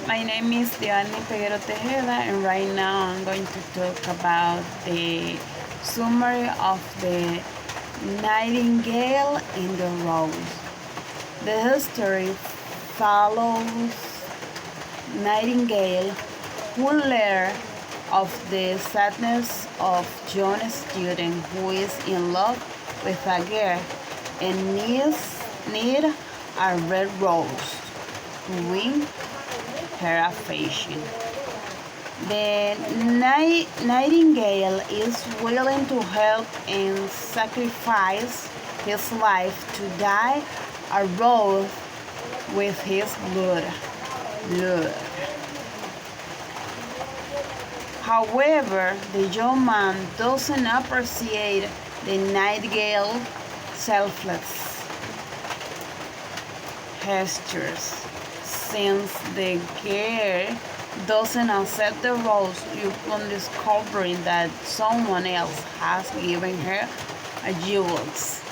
My name is Diani Peguero Tejeda, and right now I'm going to talk about the summary of the Nightingale in the Rose. The history follows Nightingale, who learns of the sadness of young student who is in love with a girl and need a red rose to win her affection. The Nightingale is willing to help and sacrifice his life to dye a rose with his blood. However, the young man doesn't appreciate the Nightingale's selfless gestures. Since the girl doesn't accept the rose upon discovering that someone else has given her a jewels.